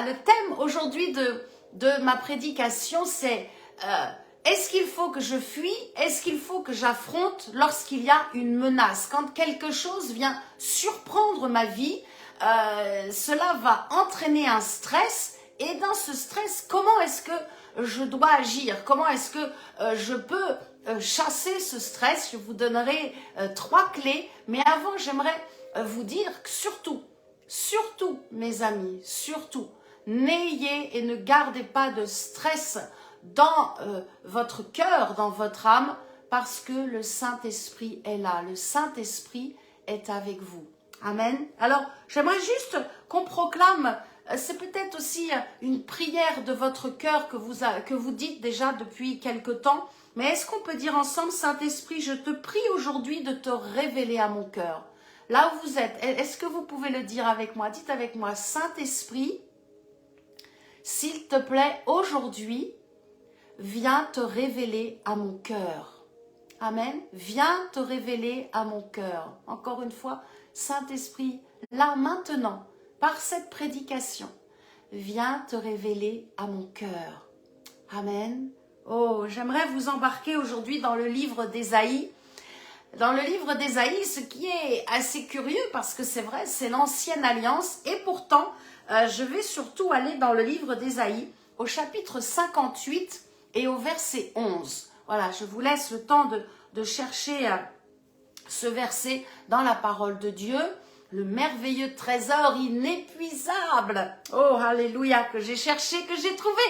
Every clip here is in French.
Le thème aujourd'hui de ma prédication, c'est est-ce qu'il faut que je fuis? Est-ce qu'il faut que j'affronte lorsqu'il y a une menace? Quand quelque chose vient surprendre ma vie, cela va entraîner un stress. Et dans ce stress, comment est-ce que je dois agir? Comment est-ce que je peux chasser ce stress? Je vous donnerai 3 clés. Mais avant, j'aimerais vous dire que surtout, mes amis, surtout, n'ayez et ne gardez pas de stress dans votre cœur, dans votre âme, parce que le Saint-Esprit est là. Le Saint-Esprit est avec vous. Amen. Alors, j'aimerais juste qu'on proclame, c'est peut-être aussi une prière de votre cœur que vous dites déjà depuis quelque temps, mais est-ce qu'on peut dire ensemble, Saint-Esprit, je te prie aujourd'hui de te révéler à mon cœur. Là où vous êtes, est-ce que vous pouvez le dire avec moi? Dites avec moi, Saint-Esprit, s'il te plaît, aujourd'hui, viens te révéler à mon cœur. Amen. Viens te révéler à mon cœur. Encore une fois, Saint-Esprit, là maintenant, par cette prédication, viens te révéler à mon cœur. Amen. Oh, j'aimerais vous embarquer aujourd'hui dans le livre d'Ésaïe. Dans le livre d'Ésaïe, ce qui est assez curieux parce que c'est vrai, c'est l'ancienne alliance et pourtant, je vais surtout aller dans le livre d'Ésaïe au chapitre 58 et au verset 11. Voilà, je vous laisse le temps de chercher ce verset dans la parole de Dieu, le merveilleux trésor inépuisable. Oh, alléluia, que j'ai cherché, que j'ai trouvé.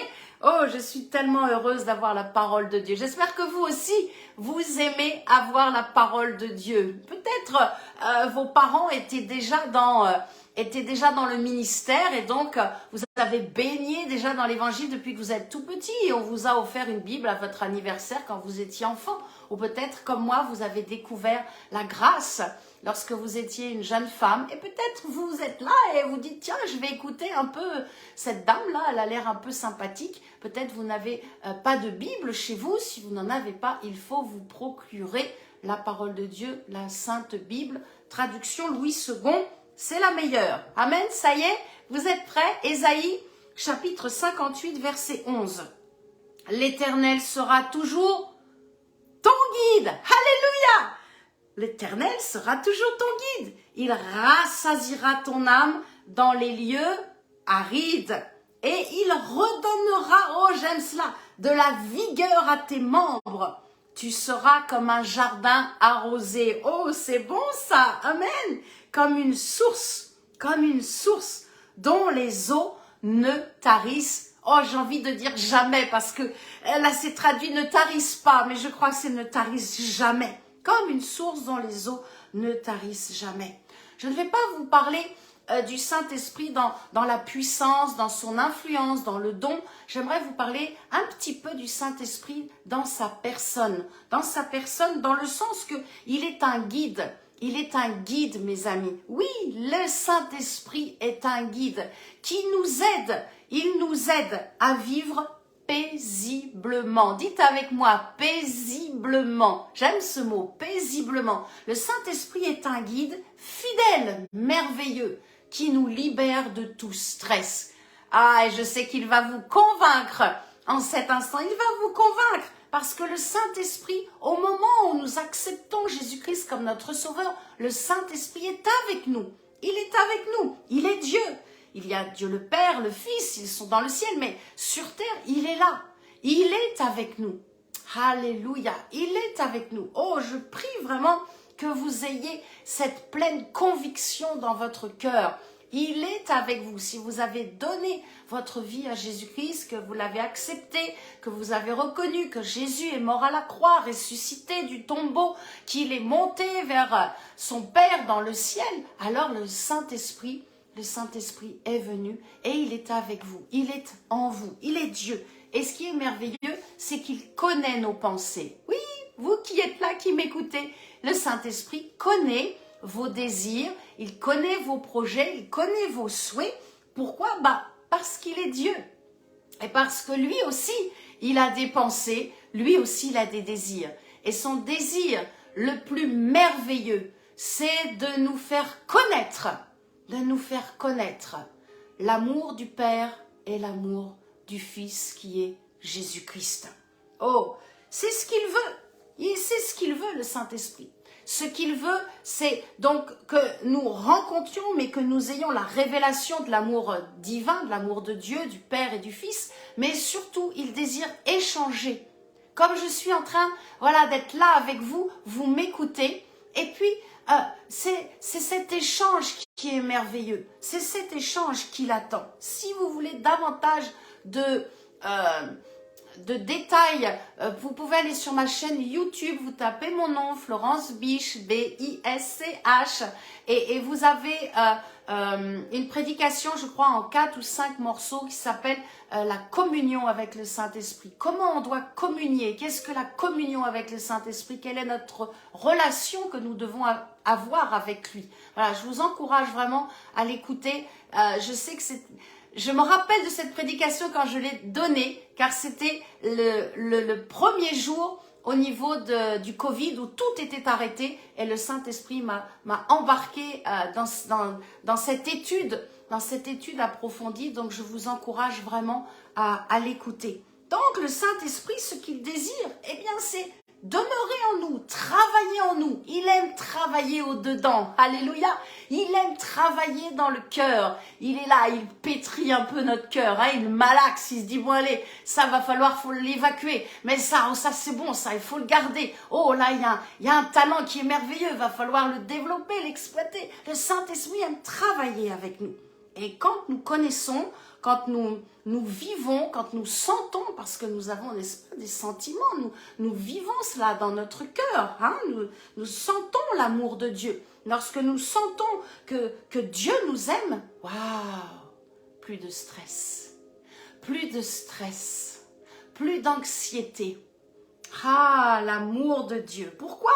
Oh, je suis tellement heureuse d'avoir la parole de Dieu. J'espère que vous aussi, vous aimez avoir la parole de Dieu. Peut-être vos parents étaient déjà dans le ministère et donc vous avez baigné déjà dans l'évangile depuis que vous êtes tout petit et on vous a offert une Bible à votre anniversaire quand vous étiez enfant. Ou peut-être comme moi, vous avez découvert la grâce lorsque vous étiez une jeune femme et peut-être vous êtes là et vous dites tiens, je vais écouter un peu cette dame-là, elle a l'air un peu sympathique. Peut-être vous n'avez pas de Bible chez vous. Si vous n'en avez pas, il faut vous procurer la parole de Dieu, la Sainte Bible, traduction Louis II. C'est la meilleure. Amen, ça y est, vous êtes prêts? Ésaïe, chapitre 58, verset 11. L'Éternel sera toujours ton guide. Alléluia! L'Éternel sera toujours ton guide. Il rassasiera ton âme dans les lieux arides. Et il redonnera, oh j'aime cela, de la vigueur à tes membres. Tu seras comme un jardin arrosé. Oh, c'est bon ça, amen. Comme une source dont les eaux ne tarissent. Oh, j'ai envie de dire jamais parce que là c'est traduit ne tarissent pas, mais je crois que c'est ne tarissent jamais. Comme une source dont les eaux ne tarissent jamais. Je ne vais pas vous parler du Saint-Esprit dans la puissance, dans son influence, dans le don. J'aimerais vous parler un petit peu du Saint-Esprit dans sa personne. Dans sa personne, dans le sens que il est un guide. Il est un guide, mes amis. Oui, le Saint-Esprit est un guide qui nous aide. Il nous aide à vivre paisiblement. Dites avec moi, paisiblement. J'aime ce mot, paisiblement. Le Saint-Esprit est un guide fidèle, merveilleux, qui nous libère de tout stress. Ah, et je sais qu'il va vous convaincre en cet instant. Il va vous convaincre parce que le Saint-Esprit, au moment où nous acceptons Jésus-Christ comme notre Sauveur, le Saint-Esprit est avec nous. Il est avec nous. Il est Dieu. Il y a Dieu le Père, le Fils, ils sont dans le ciel, mais sur terre, il est là. Il est avec nous. Alléluia. Il est avec nous. Oh, je prie vraiment que vous ayez cette pleine conviction dans votre cœur. Il est avec vous. Si vous avez donné votre vie à Jésus-Christ, que vous l'avez accepté, que vous avez reconnu que Jésus est mort à la croix, ressuscité du tombeau, qu'il est monté vers son Père dans le ciel, alors le Saint-Esprit est venu et il est avec vous. Il est en vous. Il est Dieu. Et ce qui est merveilleux, c'est qu'il connaît nos pensées. Oui, vous qui êtes là, qui m'écoutez, le Saint-Esprit connaît vos désirs, il connaît vos projets, il connaît vos souhaits. Pourquoi? Parce qu'il est Dieu. Et parce que lui aussi, il a des pensées, lui aussi, il a des désirs. Et son désir le plus merveilleux, c'est de nous faire connaître l'amour du Père et l'amour du Fils qui est Jésus-Christ. Oh, c'est ce qu'il veut. C'est ce qu'il veut, le Saint-Esprit. Ce qu'il veut, c'est donc que nous rencontrions, mais que nous ayons la révélation de l'amour divin, de l'amour de Dieu, du Père et du Fils. Mais surtout, il désire échanger. Comme je suis en train, voilà, d'être là avec vous, vous m'écoutez. Et puis, c'est cet échange qui est merveilleux. C'est cet échange qu'il attend. Si vous voulez davantage de détails, vous pouvez aller sur ma chaîne YouTube, vous tapez mon nom, Florence Bisch, B-I-S-C-H, et vous avez une prédication, je crois, en 4 ou 5 morceaux qui s'appelle la communion avec le Saint-Esprit. Comment on doit communier? Qu'est-ce que la communion avec le Saint-Esprit? Quelle est notre relation que nous devons avoir avec lui? Voilà, je vous encourage vraiment à l'écouter. Je sais que c'est... Je me rappelle de cette prédication quand je l'ai donnée, car c'était le premier jour au niveau du Covid où tout était arrêté et le Saint-Esprit m'a embarqué dans cette étude approfondie. Donc je vous encourage vraiment à l'écouter. Donc le Saint-Esprit, ce qu'il désire, eh bien c'est demeurer en nous, travailler en nous. Il aime travailler au-dedans. Alléluia. Il aime travailler dans le cœur. Il est là, il pétrit un peu notre cœur. Hein, il malaxe, il se dit, bon allez, ça va falloir, faut l'évacuer. Mais ça c'est bon, ça, il faut le garder. Oh là, il y a un talent qui est merveilleux. Va falloir le développer, l'exploiter. Le Saint-Esprit aime travailler avec nous. Et quand nous connaissons, quand nous vivons, quand nous sentons, parce que nous avons des sentiments, nous vivons cela dans notre cœur, hein, nous sentons l'amour de Dieu. Lorsque nous sentons que Dieu nous aime, waouh, plus de stress, plus d'anxiété. Ah, l'amour de Dieu. Pourquoi?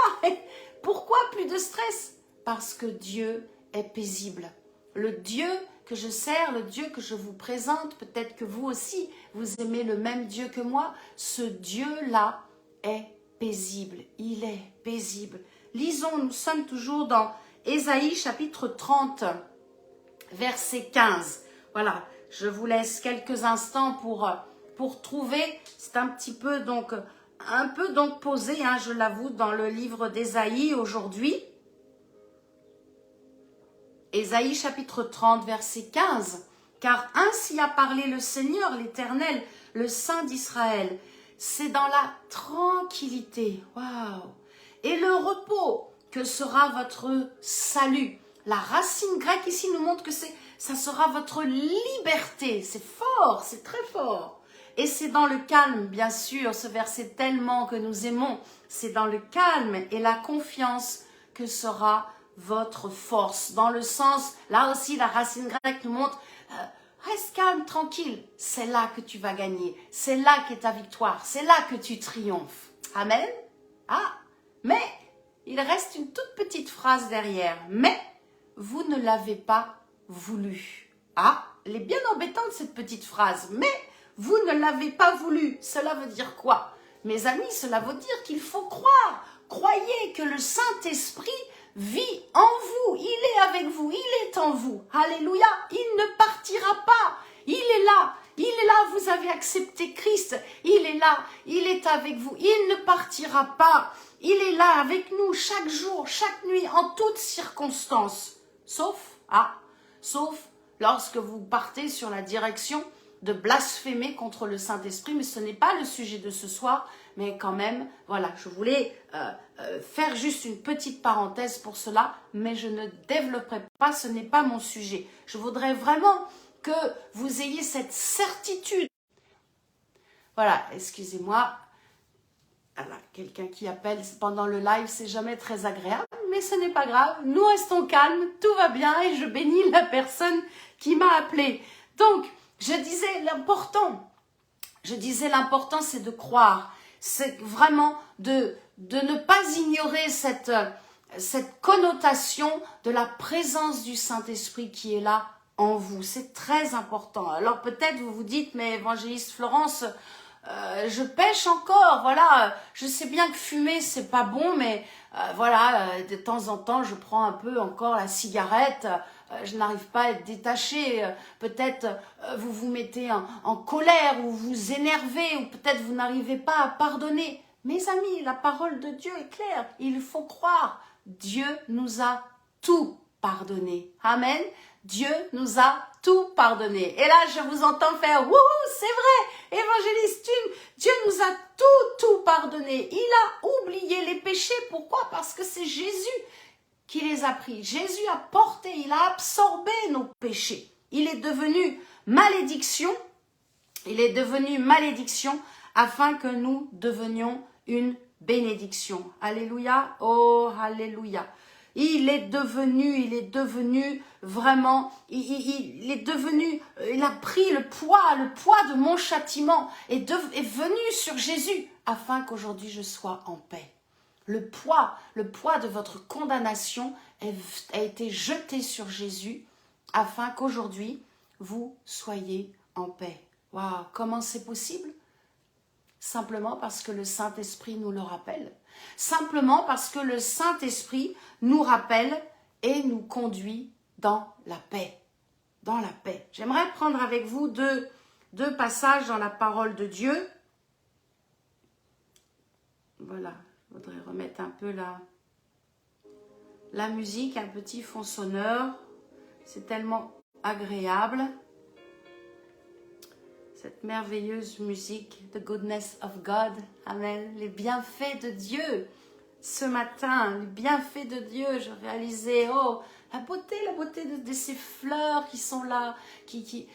Pourquoi plus de stress? Parce que Dieu est paisible. Le Dieu que je sers, le Dieu que je vous présente, peut-être que vous aussi, vous aimez le même Dieu que moi, ce Dieu-là est paisible, il est paisible. Lisons, nous sommes toujours dans Ésaïe chapitre 30, verset 15. Voilà, je vous laisse quelques instants pour trouver, c'est un petit peu donc, posé, hein, je l'avoue, dans le livre d'Ésaïe aujourd'hui. Ésaïe chapitre 30, verset 15. « Car ainsi a parlé le Seigneur, l'Éternel, le Saint d'Israël. C'est dans la tranquillité, waouh, et le repos que sera votre salut. » La racine grecque ici nous montre que ça sera votre liberté. C'est fort, c'est très fort. Et c'est dans le calme, bien sûr, ce verset tellement que nous aimons. C'est dans le calme et la confiance que sera votre force. Dans le sens, là aussi, la racine grecque nous montre, reste calme, tranquille. C'est là que tu vas gagner. C'est là qu'est ta victoire. C'est là que tu triomphes. Amen. Ah, mais il reste une toute petite phrase derrière. Mais vous ne l'avez pas voulu. Ah, elle est bien embêtante cette petite phrase. Mais vous ne l'avez pas voulu. Cela veut dire quoi? Mes amis, cela veut dire qu'il faut croire. Croyez que le Saint-Esprit vit en vous, il est avec vous, il est en vous. Alléluia, il ne partira pas. Il est là, vous avez accepté Christ. Il est là, il est avec vous. Il ne partira pas. Il est là avec nous chaque jour, chaque nuit, en toutes circonstances. Sauf lorsque vous partez sur la direction de blasphémer contre le Saint-Esprit. Mais ce n'est pas le sujet de ce soir. Mais quand même, voilà, je voulais faire juste une petite parenthèse pour cela, mais je ne développerai pas, ce n'est pas mon sujet. Je voudrais vraiment que vous ayez cette certitude. Voilà, excusez-moi. Voilà, quelqu'un qui appelle pendant le live, c'est jamais très agréable, mais ce n'est pas grave. Nous restons calmes, tout va bien et je bénis la personne qui m'a appelé. Donc, je disais l'important, c'est de croire. C'est vraiment de ne pas ignorer cette connotation de la présence du Saint-Esprit qui est là en vous. C'est très important. Alors peut-être vous vous dites, mais évangéliste Florence, je pêche encore, voilà, je sais bien que fumer c'est pas bon, mais voilà, de temps en temps je prends un peu encore la cigarette, je n'arrive pas à être détachée, peut-être vous vous mettez en colère ou vous énervez, ou peut-être vous n'arrivez pas à pardonner. Mes amis, la parole de Dieu est claire, il faut croire, Dieu nous a tout pardonné, amen. Dieu nous a tout pardonné. Et là, je vous entends faire, wouhou, c'est vrai, évangéliste Thune, Dieu nous a tout pardonné. Il a oublié les péchés. Pourquoi? Parce que c'est Jésus qui les a pris. Jésus a porté, il a absorbé nos péchés. Il est devenu malédiction. Il est devenu malédiction afin que nous devenions une bénédiction. Alléluia. Oh, alléluia. Il est devenu vraiment, il a pris le poids de mon châtiment est venu sur Jésus afin qu'aujourd'hui je sois en paix. Le poids de votre condamnation a été jeté sur Jésus afin qu'aujourd'hui vous soyez en paix. Waouh, comment c'est possible? Simplement parce que le Saint-Esprit nous le rappelle. Simplement parce que le Saint-Esprit nous rappelle et nous conduit dans la paix. Dans la paix. J'aimerais prendre avec vous deux passages dans la parole de Dieu. Voilà, je voudrais remettre un peu la musique, un petit fond sonore. C'est tellement agréable. Cette merveilleuse musique, The Goodness of God, amen, les bienfaits de Dieu. Ce matin, les bienfaits de Dieu, je réalisais, oh, la beauté de ces fleurs qui sont là, qui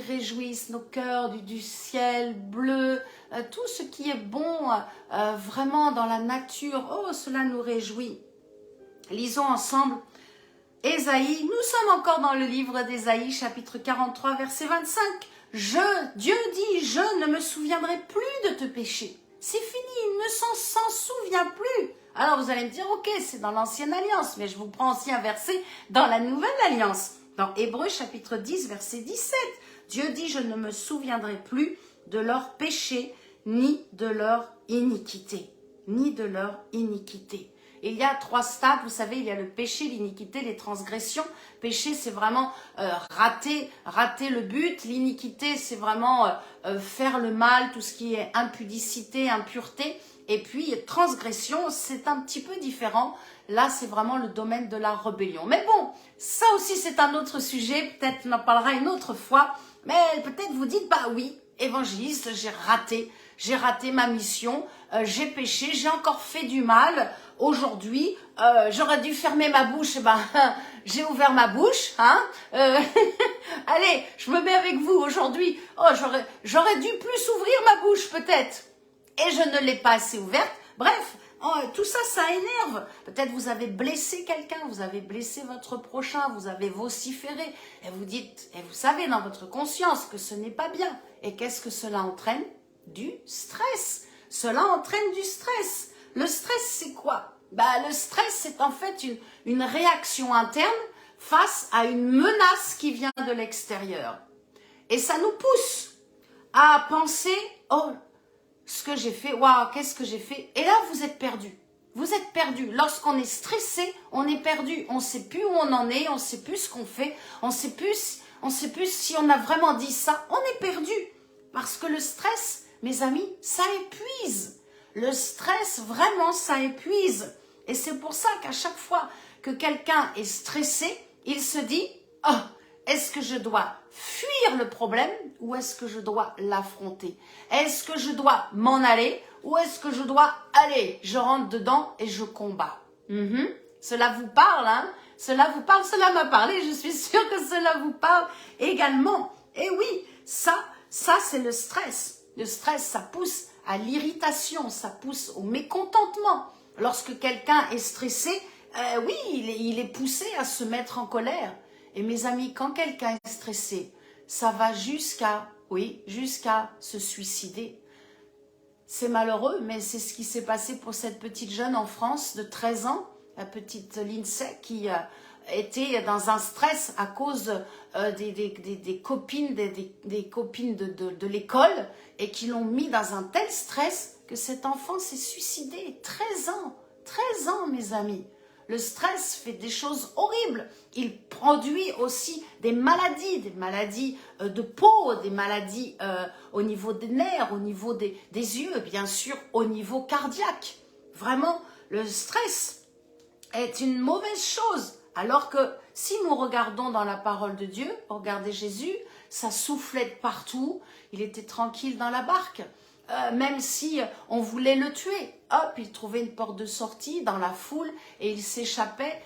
réjouissent nos cœurs, du ciel bleu, tout ce qui est bon, vraiment dans la nature, oh, cela nous réjouit. Lisons ensemble Ésaïe, nous sommes encore dans le livre d'Ésaïe, chapitre 43, verset 25. Dieu dit, je ne me souviendrai plus de tes péchés. C'est fini, il ne s'en souvient plus. Alors vous allez me dire, ok, c'est dans l'ancienne alliance, mais je vous prends aussi un verset dans la nouvelle alliance. Dans Hébreux chapitre 10, verset 17, Dieu dit, je ne me souviendrai plus de leurs péchés, ni de leur iniquité. Ni de leur iniquité. Il y a 3 stades, vous savez, il y a le péché, l'iniquité, les transgressions. Péché, c'est vraiment rater le but. L'iniquité, c'est vraiment faire le mal, tout ce qui est impudicité, impureté. Et puis, transgression, c'est un petit peu différent. Là, c'est vraiment le domaine de la rébellion. Mais bon, ça aussi, c'est un autre sujet. Peut-être on en parlera une autre fois. Mais peut-être vous dites, bah oui, évangéliste, j'ai raté ma mission, j'ai péché, j'ai encore fait du mal. Aujourd'hui, j'aurais dû fermer ma bouche, ben, j'ai ouvert ma bouche, hein. Allez, je me mets avec vous aujourd'hui. Oh, j'aurais dû plus ouvrir ma bouche peut-être. Et je ne l'ai pas assez ouverte. Bref, tout ça, ça énerve. Peut-être vous avez blessé quelqu'un, vous avez blessé votre prochain, vous avez vociféré. Et vous dites, et vous savez dans votre conscience que ce n'est pas bien. Et qu'est-ce que cela entraîne? Du stress. Cela entraîne du stress. Le stress, c'est quoi? Le stress, c'est en fait une réaction interne face à une menace qui vient de l'extérieur. Et ça nous pousse à penser, oh, ce que j'ai fait, waouh, qu'est-ce que j'ai fait? Et là, vous êtes perdu. Vous êtes perdu. Lorsqu'on est stressé, on est perdu. On ne sait plus où on en est, on ne sait plus ce qu'on fait, on ne sait plus si on a vraiment dit ça. On est perdu. Parce que le stress, mes amis, ça épuise. Le stress, vraiment, ça épuise. Et c'est pour ça qu'à chaque fois que quelqu'un est stressé, il se dit, oh, est-ce que je dois fuir le problème ou est-ce que je dois l'affronter? Est-ce que je dois m'en aller ou est-ce que je dois aller? Je rentre dedans et je combats. Cela vous parle, hein? Cela vous parle, cela m'a parlé, je suis sûre que cela vous parle également. Et oui, ça c'est le stress. Le stress, ça pousse à l'irritation, ça pousse au mécontentement. Lorsque quelqu'un est stressé, oui, il est poussé à se mettre en colère. Et mes amis, quand quelqu'un est stressé, ça va jusqu'à se suicider. C'est malheureux, mais c'est ce qui s'est passé pour cette petite jeune en France de 13 ans, la petite Lindsay, qui été dans un stress à cause des copines, des copines de l'école et qui l'ont mis dans un tel stress que cet enfant s'est suicidé. 13 ans mes amis. Le stress fait des choses horribles. Il produit aussi des maladies de peau, des maladies au niveau des nerfs, au niveau des yeux, bien sûr, au niveau cardiaque. Vraiment, le stress est une mauvaise chose. Alors que si nous regardons dans la parole de Dieu, regardez Jésus, ça soufflait de partout, il était tranquille dans la barque. Même si on voulait le tuer, hop, il trouvait une porte de sortie dans la foule et il s'échappait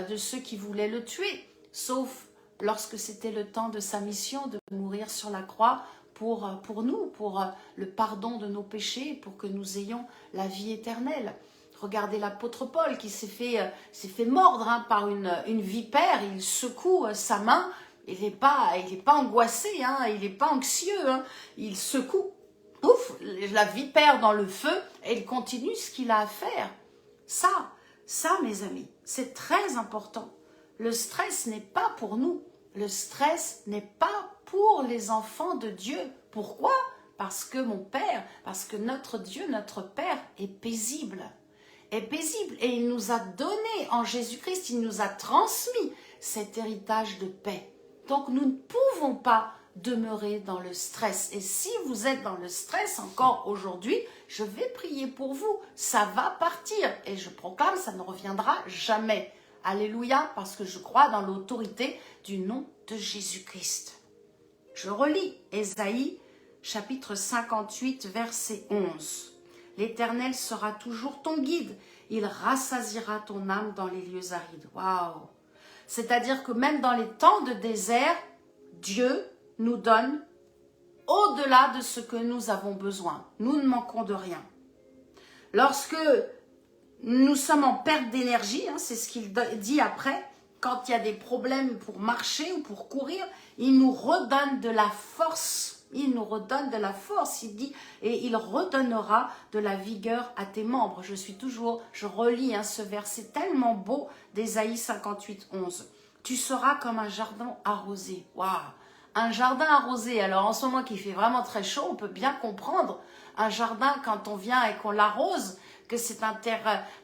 de ceux qui voulaient le tuer. Sauf lorsque c'était le temps de sa mission de mourir sur la croix pour nous, pour le pardon de nos péchés, pour que nous ayons la vie éternelle. Regardez l'apôtre Paul qui s'est fait mordre par une vipère, il secoue sa main, il n'est pas angoissé, il n'est pas anxieux, il secoue. Ouf, la vipère dans le feu et il continue ce qu'il a à faire. Ça mes amis, c'est très important. Le stress n'est pas pour nous. Le stress n'est pas pour les enfants de Dieu. Pourquoi? Parce que parce que notre Dieu, notre Père est paisible. Et il nous a donné en Jésus-Christ, il nous a transmis cet héritage de paix. Donc nous ne pouvons pas demeurer dans le stress. Et si vous êtes dans le stress encore aujourd'hui, je vais prier pour vous. Ça va partir. Et je proclame, ça ne reviendra jamais. Alléluia, parce que je crois dans l'autorité du nom de Jésus-Christ. Je relis Ésaïe, chapitre 58, verset 11. L'Éternel sera toujours ton guide. Il rassasiera ton âme dans les lieux arides. Waouh! C'est-à-dire que même dans les temps de désert, Dieu nous donne au-delà de ce que nous avons besoin. Nous ne manquons de rien. Lorsque nous sommes en perte d'énergie, c'est ce qu'il dit après, quand il y a des problèmes pour marcher ou pour courir, il nous redonne de la force. Il nous redonne de la force, il dit, et il redonnera de la vigueur à tes membres. Je relis ce verset tellement beau d'Ésaïe 58, 11. Tu seras comme un jardin arrosé. Waouh! Un jardin arrosé, alors en ce moment qu'il fait vraiment très chaud, on peut bien comprendre. Un jardin, quand on vient et qu'on l'arrose, que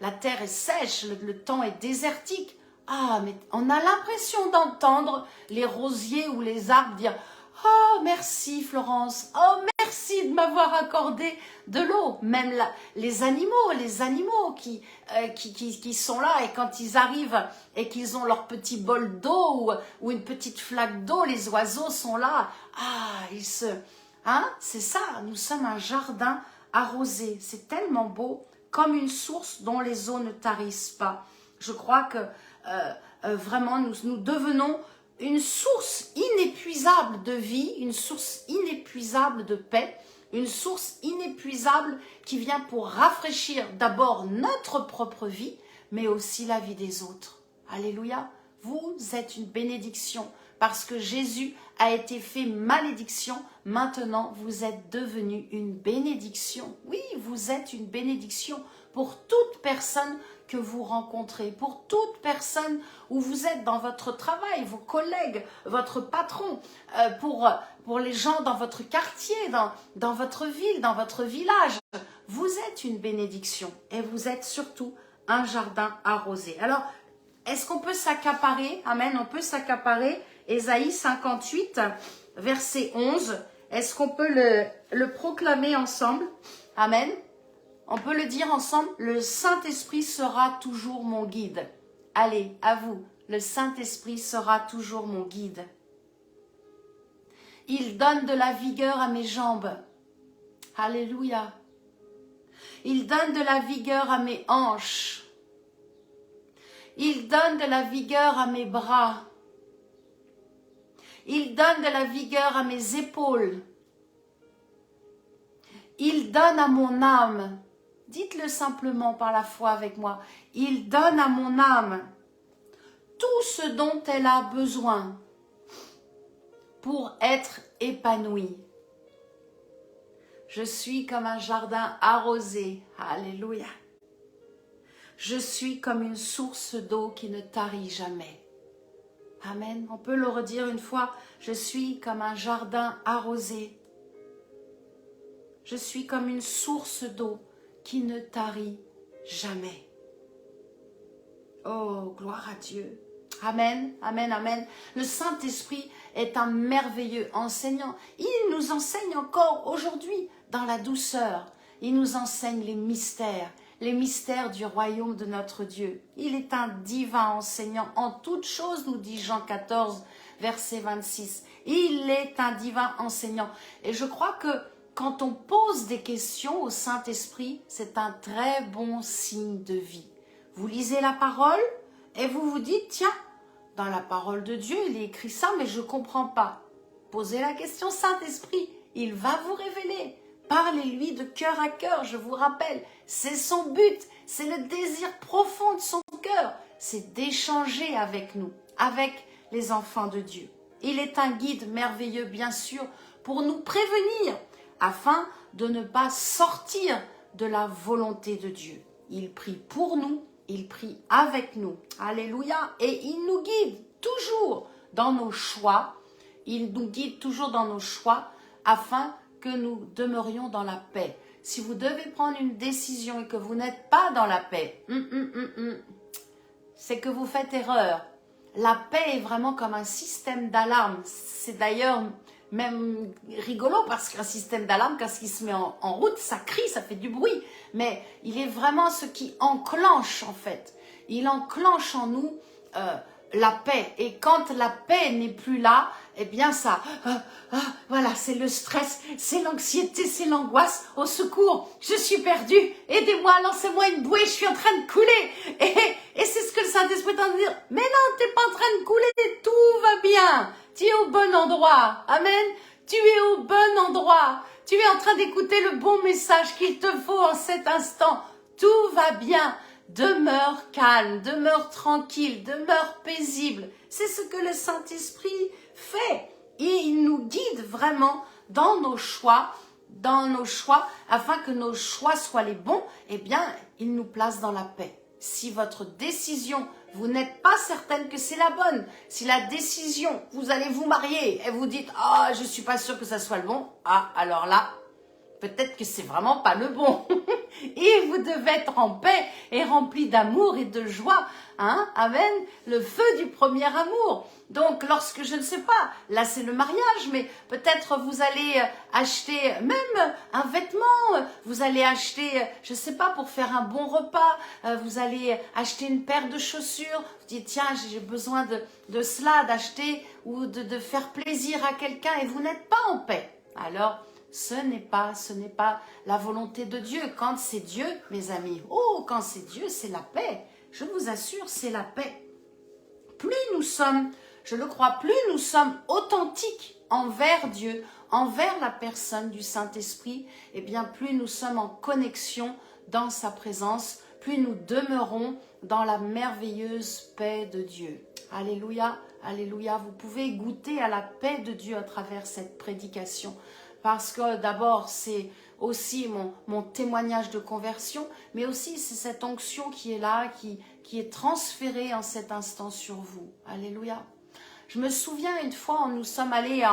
la terre est sèche, le temps est désertique. Ah, mais on a l'impression d'entendre les rosiers ou les arbres dire « Oh, merci Florence, oh merci de m'avoir accordé de l'eau ». Même les animaux qui sont là et quand ils arrivent et qu'ils ont leur petit bol d'eau ou une petite flaque d'eau, les oiseaux sont là. Ah, c'est ça, nous sommes un jardin arrosé. C'est tellement beau, comme une source dont les eaux ne tarissent pas. Je crois que vraiment nous devenons une source inépuisable de vie, une source inépuisable de paix, une source inépuisable qui vient pour rafraîchir d'abord notre propre vie, mais aussi la vie des autres. Alléluia, vous êtes une bénédiction parce que Jésus a été fait malédiction, maintenant vous êtes devenu une bénédiction. Oui, vous êtes une bénédiction pour toute personne que vous rencontrez, pour toute personne où vous êtes dans votre travail, vos collègues, votre patron, pour les gens dans votre quartier, dans votre ville, dans votre village. Vous êtes une bénédiction et vous êtes surtout un jardin arrosé. Alors, est-ce qu'on peut s'accaparer? Amen, on peut s'accaparer. Ésaïe 58, verset 11. Est-ce qu'on peut le proclamer ensemble? Amen. On peut le dire ensemble, le Saint-Esprit sera toujours mon guide. Allez, à vous, le Saint-Esprit sera toujours mon guide. Il donne de la vigueur à mes jambes. Alléluia. Il donne de la vigueur à mes hanches. Il donne de la vigueur à mes bras. Il donne de la vigueur à mes épaules. Il donne à mon âme. Dites-le simplement par la foi avec moi. Il donne à mon âme tout ce dont elle a besoin pour être épanouie. Je suis comme un jardin arrosé. Alléluia. Je suis comme une source d'eau qui ne tarit jamais. Amen. On peut le redire une fois. Je suis comme un jardin arrosé. Je suis comme une source d'eau qui ne tarit jamais. Oh, gloire à Dieu. Amen, amen, amen. Le Saint-Esprit est un merveilleux enseignant. Il nous enseigne encore aujourd'hui dans la douceur. Il nous enseigne les mystères du royaume de notre Dieu. Il est un divin enseignant en toutes choses, nous dit Jean 14, verset 26. Il est un divin enseignant. Et je crois que quand on pose des questions au Saint-Esprit, c'est un très bon signe de vie. Vous lisez la parole et vous vous dites, tiens, dans la parole de Dieu, il est écrit ça, mais je ne comprends pas. Posez la question, Saint-Esprit, il va vous révéler. Parlez-lui de cœur à cœur, je vous rappelle. C'est son but, c'est le désir profond de son cœur. C'est d'échanger avec nous, avec les enfants de Dieu. Il est un guide merveilleux, bien sûr, pour nous prévenir, afin de ne pas sortir de la volonté de Dieu. Il prie pour nous, il prie avec nous. Alléluia. Et il nous guide toujours dans nos choix. Il nous guide toujours dans nos choix afin que nous demeurions dans la paix. Si vous devez prendre une décision et que vous n'êtes pas dans la paix, c'est que vous faites erreur. La paix est vraiment comme un système d'alarme. C'est d'ailleurs même rigolo parce qu'un système d'alarme, quand il se met en route, ça crie, ça fait du bruit. Mais il est vraiment ce qui enclenche en fait. Il enclenche en nous la paix. Et quand la paix n'est plus là, eh bien ça, voilà, c'est le stress, c'est l'anxiété, c'est l'angoisse. Au secours, je suis perdue, aidez-moi, lancez-moi une bouée, je suis en train de couler. Et c'est ce que le Saint-Esprit est en train de dire. Mais non, tu n'es pas en train de couler, tout va bien. Tu es au bon endroit. Amen. Tu es au bon endroit. Tu es en train d'écouter le bon message qu'il te faut en cet instant. Tout va bien. Demeure calme, demeure tranquille, demeure paisible. C'est ce que le Saint-Esprit fait. Et il nous guide vraiment dans nos choix, afin que nos choix soient les bons. Eh bien, il nous place dans la paix. Si votre décision, vous n'êtes pas certaine que c'est la bonne, si la décision, vous allez vous marier et vous dites « Ah, je suis pas sûre que ça soit le bon », ah, alors là, peut-être que c'est vraiment pas le bon. Et vous devez être en paix et rempli d'amour et de joie. Hein? Amen. Le feu du premier amour. Donc, lorsque, je ne sais pas, là c'est le mariage, mais peut-être vous allez acheter même un vêtement, vous allez acheter, je ne sais pas, pour faire un bon repas, vous allez acheter une paire de chaussures, vous dites, tiens, j'ai besoin de cela, d'acheter ou de faire plaisir à quelqu'un et vous n'êtes pas en paix. Alors, ce n'est pas la volonté de Dieu. Quand c'est Dieu, mes amis, oh, quand c'est Dieu, c'est la paix. Je vous assure, c'est la paix. Plus nous sommes, je le crois, plus nous sommes authentiques envers Dieu, envers la personne du Saint-Esprit, eh bien, plus nous sommes en connexion dans sa présence, plus nous demeurons dans la merveilleuse paix de Dieu. Alléluia, alléluia. Vous pouvez goûter à la paix de Dieu à travers cette prédication. Parce que d'abord, c'est aussi mon témoignage de conversion, mais aussi c'est cette onction qui est là, qui est transférée en cet instant sur vous. Alléluia. Je me souviens une fois, nous sommes allés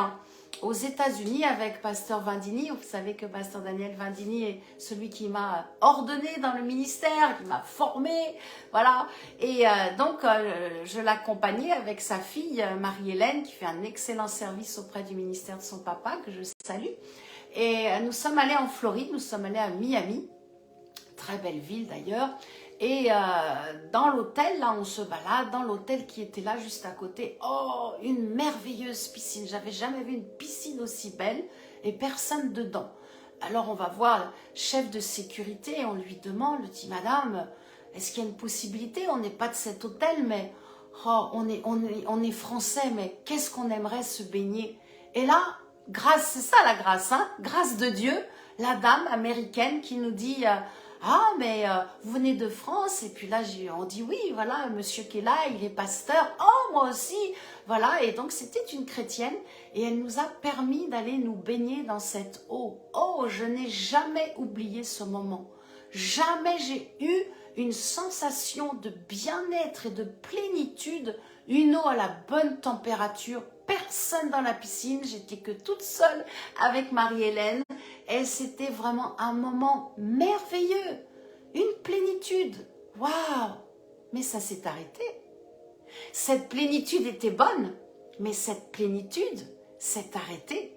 aux États-Unis avec Pasteur Vandini. Vous savez que Pasteur Daniel Vandini est celui qui m'a ordonné dans le ministère, qui m'a formé, voilà. Et donc, je l'accompagnais avec sa fille Marie-Hélène, qui fait un excellent service auprès du ministère de son papa, que je salue. Et nous sommes allés en Floride, nous sommes allés à Miami, très belle ville d'ailleurs. Et dans l'hôtel, là, on se balade, dans l'hôtel qui était là, juste à côté. Oh, une merveilleuse piscine. J'avais jamais vu une piscine aussi belle et personne dedans. Alors, on va voir le chef de sécurité et on lui demande, lui dit, Madame, est-ce qu'il y a une possibilité? On n'est pas de cet hôtel, mais oh, on est français, mais qu'est-ce qu'on aimerait se baigner? Et là, grâce, c'est ça la grâce, hein, grâce de Dieu, la dame américaine qui nous dit... Ah, mais vous venez de France? Et puis là, on dit oui, voilà, monsieur qui est là, il est pasteur. Oh, moi aussi, voilà. Et donc, c'était une chrétienne et elle nous a permis d'aller nous baigner dans cette eau. Oh, je n'ai jamais oublié ce moment. Jamais j'ai eu une sensation de bien-être et de plénitude une eau à la bonne température, personne dans la piscine, j'étais que toute seule avec Marie-Hélène et c'était vraiment un moment merveilleux, une plénitude. Waouh! Mais ça s'est arrêté. Cette plénitude était bonne, mais cette plénitude s'est arrêtée.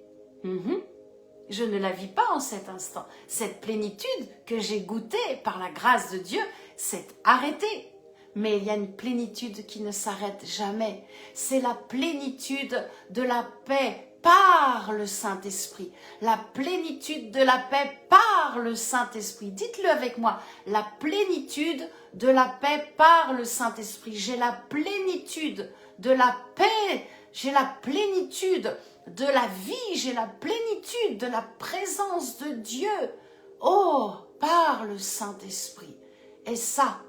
Je ne la vis pas en cet instant. Cette plénitude que j'ai goûtée par la grâce de Dieu s'est arrêtée. Mais il y a une plénitude qui ne s'arrête jamais. C'est la plénitude de la paix par le Saint-Esprit. La plénitude de la paix par le Saint-Esprit. Dites-le avec moi. La plénitude de la paix par le Saint-Esprit. J'ai la plénitude de la paix. J'ai la plénitude de la vie. J'ai la plénitude de la présence de Dieu. Oh, par le Saint-Esprit. Et ça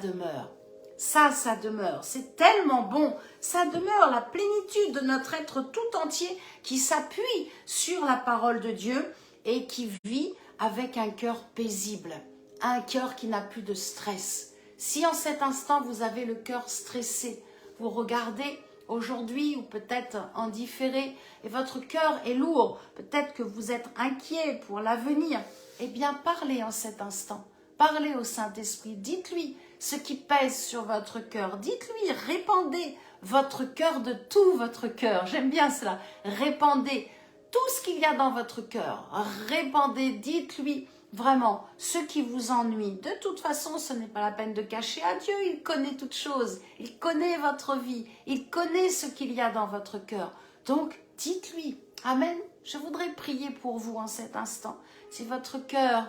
demeure. Ça demeure. C'est tellement bon. Ça demeure la plénitude de notre être tout entier qui s'appuie sur la parole de Dieu et qui vit avec un cœur paisible, un cœur qui n'a plus de stress. Si en cet instant vous avez le cœur stressé, vous regardez aujourd'hui ou peut-être en différé et votre cœur est lourd, peut-être que vous êtes inquiet pour l'avenir, eh bien parlez en cet instant. Parlez au Saint-Esprit, dites-lui ce qui pèse sur votre cœur. Dites-lui, répandez votre cœur de tout votre cœur. J'aime bien cela. Répandez tout ce qu'il y a dans votre cœur. Répandez, dites-lui vraiment ce qui vous ennuie. De toute façon, ce n'est pas la peine de cacher à Dieu. Il connaît toutes choses. Il connaît votre vie. Il connaît ce qu'il y a dans votre cœur. Donc, dites-lui. Amen. Je voudrais prier pour vous en cet instant. Si votre cœur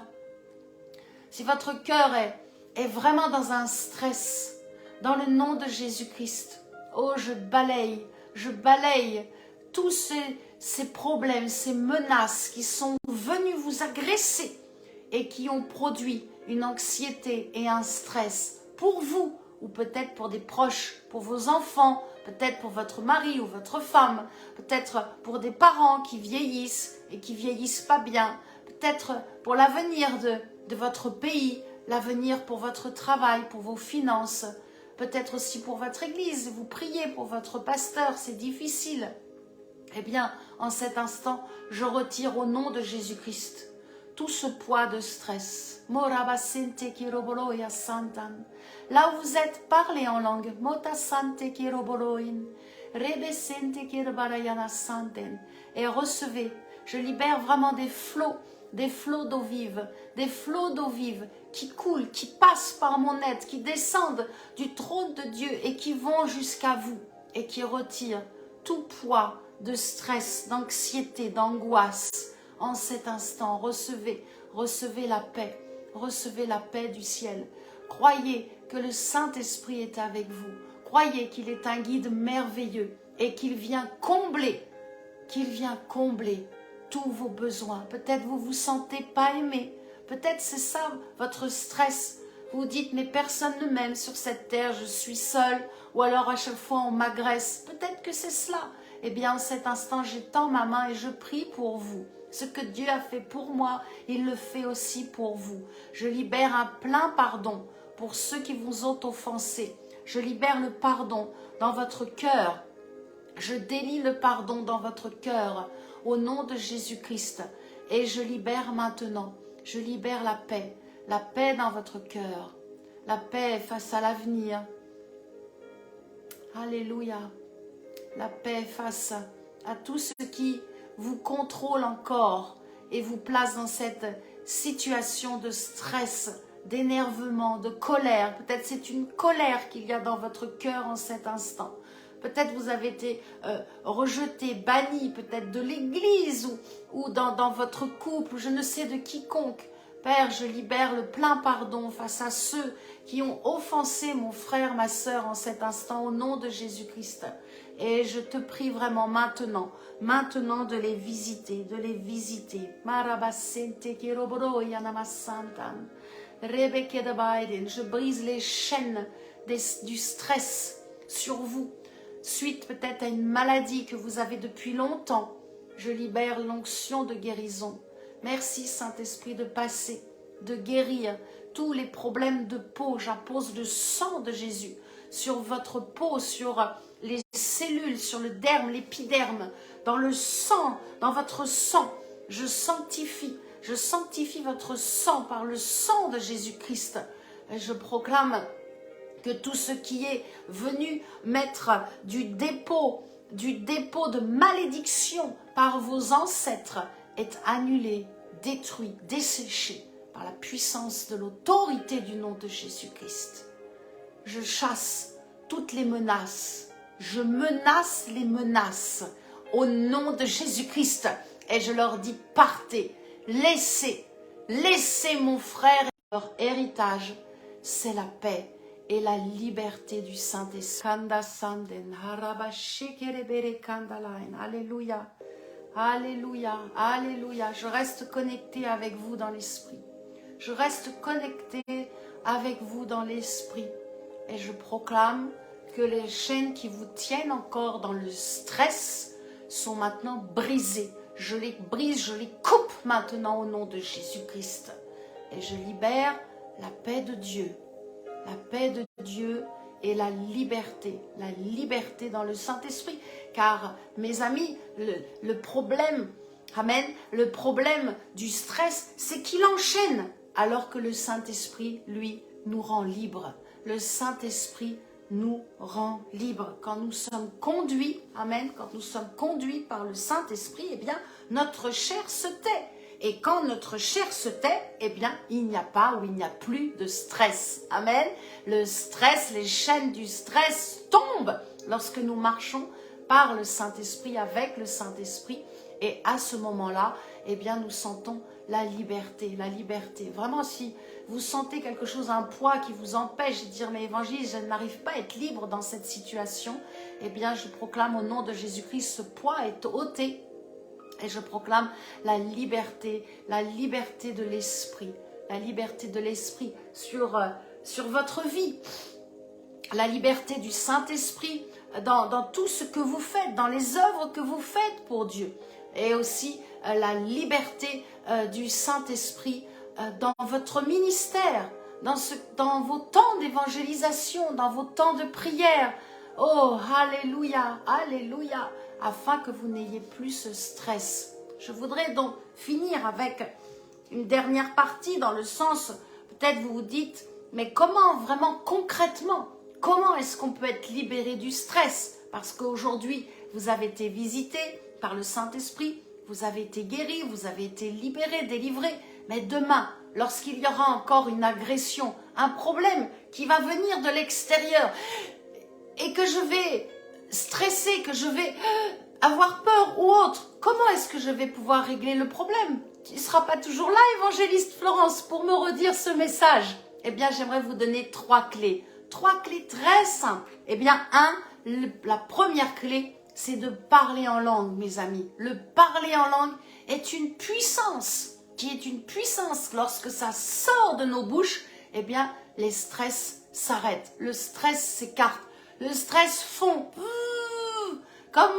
est vraiment dans un stress, dans le nom de Jésus-Christ, oh, je balaye tous ces problèmes, ces menaces qui sont venus vous agresser et qui ont produit une anxiété et un stress pour vous, ou peut-être pour des proches, pour vos enfants, peut-être pour votre mari ou votre femme, peut-être pour des parents qui vieillissent et qui vieillissent pas bien, peut-être pour l'avenir de votre pays, l'avenir pour votre travail, pour vos finances, peut-être aussi pour votre église, vous priez pour votre pasteur, c'est difficile. Eh bien, en cet instant, je retire au nom de Jésus-Christ tout ce poids de stress. Là où vous êtes, parlez en langue. Et recevez. Je libère vraiment des flots d'eau vive, qui coulent, qui passent par mon être, qui descendent du trône de Dieu et qui vont jusqu'à vous et qui retirent tout poids de stress, d'anxiété, d'angoisse. En cet instant, recevez la paix du ciel. Croyez que le Saint-Esprit est avec vous. Croyez qu'il est un guide merveilleux et qu'il vient combler tous vos besoins. Peut-être vous vous sentez pas aimé. Peut-être c'est ça votre stress. Vous dites mais personne ne m'aime sur cette terre, je suis seule. Ou alors à chaque fois on m'agresse. Peut-être que c'est cela. Eh bien en cet instant j'étends ma main et je prie pour vous. Ce que Dieu a fait pour moi, il le fait aussi pour vous. Je libère un plein pardon pour ceux qui vous ont offensé. Je libère le pardon dans votre cœur. Je délie le pardon dans votre cœur au nom de Jésus-Christ. Et je libère maintenant, je libère la paix dans votre cœur, la paix face à l'avenir. Alléluia. La paix face à tout ce qui vous contrôle encore et vous place dans cette situation de stress, d'énervement, de colère. Peut-être c'est une colère qu'il y a dans votre cœur en cet instant. Peut-être vous avez été rejeté, banni, peut-être de l'église ou dans votre couple, ou je ne sais de quiconque. Père, je libère le plein pardon face à ceux qui ont offensé mon frère, ma sœur en cet instant au nom de Jésus-Christ. Et je te prie vraiment maintenant de les visiter, Je brise les chaînes du stress sur vous. Suite peut-être à une maladie que vous avez depuis longtemps, je libère l'onction de guérison. Merci Saint-Esprit de passer, de guérir tous les problèmes de peau. J'impose le sang de Jésus sur votre peau, sur les cellules, sur le derme, l'épiderme, dans le sang, dans votre sang. Je sanctifie votre sang par le sang de Jésus-Christ. Et je proclame que tout ce qui est venu mettre du dépôt de malédiction par vos ancêtres est annulé, détruit, desséché par la puissance de l'autorité du nom de Jésus-Christ. Je chasse toutes les menaces, je menace les menaces au nom de Jésus-Christ et je leur dis partez, laissez mon frère et leur héritage, c'est la paix et la liberté du Saint-Esprit. Alléluia, alléluia, alléluia. Je reste connecté avec vous dans l'esprit. Je reste connecté avec vous dans l'esprit. Et je proclame que les chaînes qui vous tiennent encore dans le stress sont maintenant brisées. Je les brise, je les coupe maintenant au nom de Jésus-Christ. Et je libère la paix de Dieu. La paix de Dieu et la liberté dans le Saint-Esprit. Car, mes amis, le problème, amen, le problème du stress, c'est qu'il enchaîne, alors que le Saint-Esprit, lui, nous rend libres. Le Saint-Esprit nous rend libres. Quand nous sommes conduits, amen, quand nous sommes conduits par le Saint-Esprit, eh bien, notre chair se tait. Et quand notre chair se tait, eh bien, il n'y a pas ou il n'y a plus de stress. Amen. Le stress, les chaînes du stress tombent lorsque nous marchons par le Saint-Esprit, avec le Saint-Esprit. Et à ce moment-là, eh bien, nous sentons la liberté, la liberté. Vraiment, si vous sentez quelque chose, un poids qui vous empêche de dire, mais Évangile, je n'arrive pas à être libre dans cette situation, eh bien, je proclame au nom de Jésus-Christ, ce poids est ôté. Et je proclame la liberté de l'esprit, la liberté de l'esprit sur votre vie, la liberté du Saint-Esprit dans tout ce que vous faites, dans les œuvres que vous faites pour Dieu. Et aussi la liberté du Saint-Esprit dans votre ministère, dans vos temps d'évangélisation, dans vos temps de prière. Oh, alléluia, alléluia, afin que vous n'ayez plus ce stress. Je voudrais donc finir avec une dernière partie dans le sens, peut-être vous vous dites, mais comment vraiment concrètement, comment est-ce qu'on peut être libéré du stress? Parce qu'aujourd'hui, vous avez été visité par le Saint-Esprit, vous avez été guéri, vous avez été libéré, délivré, mais demain, lorsqu'il y aura encore une agression, un problème qui va venir de l'extérieur, et que je vais stresser, que je vais avoir peur ou autre, comment est-ce que je vais pouvoir régler le problème? Tu ne seras pas toujours là, évangéliste Florence, pour me redire ce message. Eh bien, j'aimerais vous donner 3 clés. 3 clés très simples. Eh bien, la première clé, c'est de parler en langue, mes amis. Le parler en langue est une puissance, qui est une puissance. Lorsque ça sort de nos bouches, eh bien, les stress s'arrêtent. Le stress s'écarte. Le stress fond, comme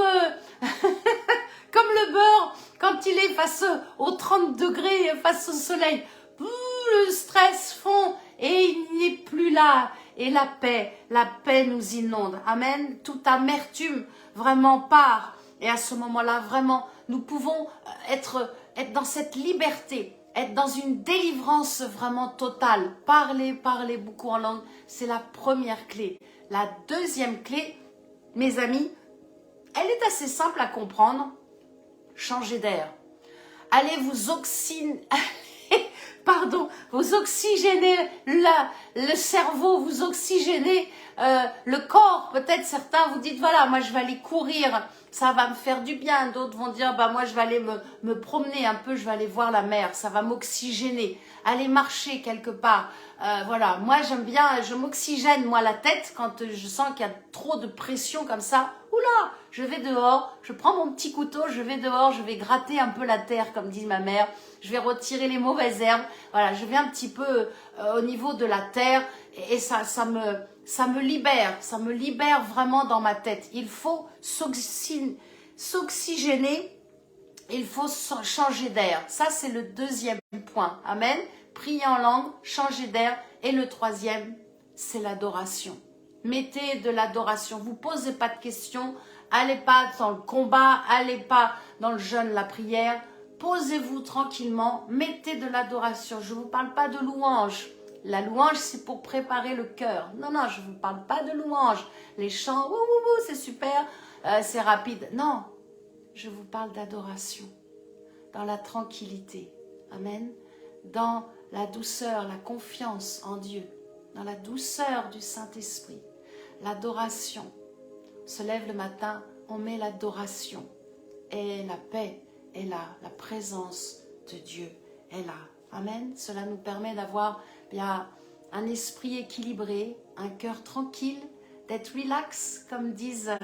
le beurre quand il est face aux 30 degrés, face au soleil. Le stress fond et il n'est plus là. Et la paix nous inonde. Amen. Toute amertume vraiment part. Et à ce moment-là, vraiment, nous pouvons être dans cette liberté, être dans une délivrance vraiment totale. Parler beaucoup en langue, c'est la première clé. La deuxième clé, mes amis, elle est assez simple à comprendre. Changez d'air. Allez vous oxygéner le cerveau, vous oxygéner le corps. Peut-être certains vous dites, voilà, moi je vais aller courir, ça va me faire du bien. D'autres vont dire, bah moi je vais aller me promener un peu, je vais aller voir la mer, ça va m'oxygéner. Aller marcher quelque part. Voilà, moi j'aime bien, je m'oxygène moi la tête quand je sens qu'il y a trop de pression comme ça. Oula, je vais dehors, je prends mon petit couteau, je vais dehors, je vais gratter un peu la terre comme dit ma mère. Je vais retirer les mauvaises herbes. Voilà, je vais un petit peu au niveau de la terre et ça me libère vraiment dans ma tête. Il faut s'oxygéner, il faut changer d'air. Ça, c'est le deuxième point. Amen. Prier en langue, changer d'air. Et le troisième, c'est l'adoration. Mettez de l'adoration. Vous posez pas de questions. Allez pas dans le combat. Allez pas dans le jeûne, la prière. Posez-vous tranquillement. Mettez de l'adoration. Je ne vous parle pas de louange. La louange, c'est pour préparer le cœur. Non, non, je ne vous parle pas de louange. Les chants, c'est super, c'est rapide. Non, je vous parle d'adoration. Dans la tranquillité. Amen. Dans la douceur, la confiance en Dieu. Dans la douceur du Saint-Esprit. L'adoration. On se lève le matin, on met l'adoration. Et la paix est là. La présence de Dieu est là. Amen. Cela nous permet d'avoir bien un esprit équilibré, un cœur tranquille, d'être relax, comme disent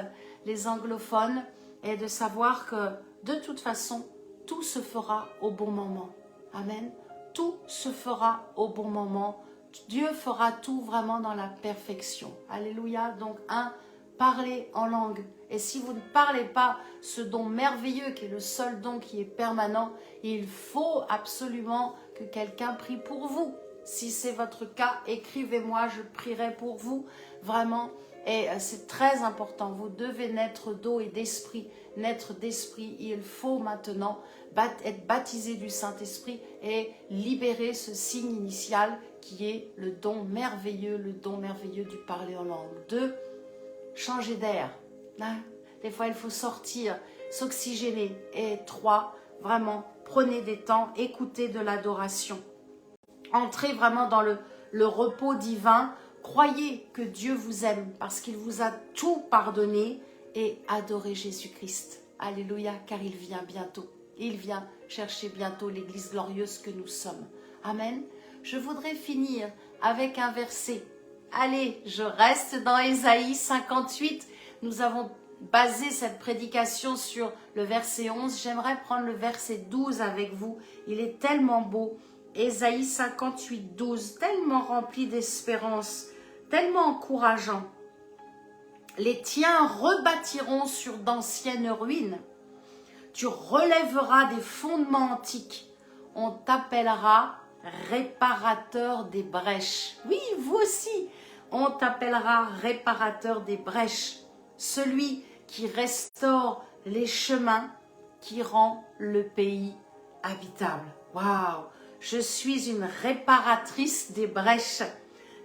les anglophones, et de savoir que de toute façon, tout se fera au bon moment. Amen. Tout se fera au bon moment. Dieu fera tout vraiment dans la perfection. Alléluia. Donc, parlez en langue. Et si vous ne parlez pas ce don merveilleux qui est le seul don qui est permanent, il faut absolument que quelqu'un prie pour vous. Si c'est votre cas, écrivez-moi, je prierai pour vous, vraiment. Et c'est très important, vous devez naître d'eau et d'esprit. Naître d'esprit, il faut maintenant être baptisé du Saint-Esprit et libérer ce signe initial qui est le don merveilleux du parler en langue. 2, changer d'air. Hein? Des fois, il faut sortir, s'oxygéner. Et 3, vraiment, prenez des temps, écoutez de l'adoration. Entrez vraiment dans le repos divin. Croyez que Dieu vous aime parce qu'il vous a tout pardonné et adorez Jésus-Christ. Alléluia, car il vient bientôt. Il vient chercher bientôt l'Église glorieuse que nous sommes. Amen. Je voudrais finir avec un verset. Allez, je reste dans Ésaïe 58. Nous avons basé cette prédication sur le verset 11. J'aimerais prendre le verset 12 avec vous. Il est tellement beau. Ésaïe 58, 12, tellement rempli d'espérance, tellement encourageant. Les tiens rebâtiront sur d'anciennes ruines. Tu relèveras des fondements antiques. On t'appellera réparateur des brèches. Oui, vous aussi, on t'appellera réparateur des brèches. Celui qui restaure les chemins, qui rend le pays habitable. Waouh! Je suis une réparatrice des brèches.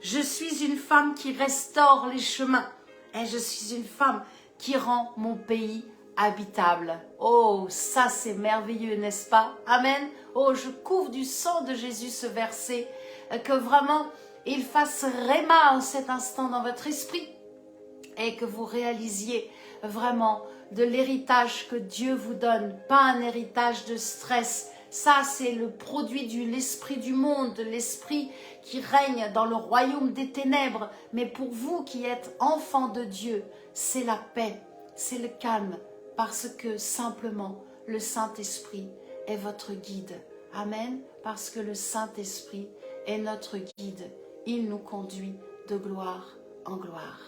Je suis une femme qui restaure les chemins. Et je suis une femme qui rend mon pays habitable. Oh, ça c'est merveilleux, n'est-ce pas? Amen. Oh, je couvre du sang de Jésus ce verset. Que vraiment, il fasse réma en cet instant dans votre esprit. Et que vous réalisiez vraiment de l'héritage que Dieu vous donne. Pas un héritage de stress. Ça, c'est le produit de l'esprit du monde, l'esprit qui règne dans le royaume des ténèbres. Mais pour vous qui êtes enfants de Dieu, c'est la paix, c'est le calme, parce que simplement, le Saint-Esprit est votre guide. Amen. Parce que le Saint-Esprit est notre guide. Il nous conduit de gloire en gloire.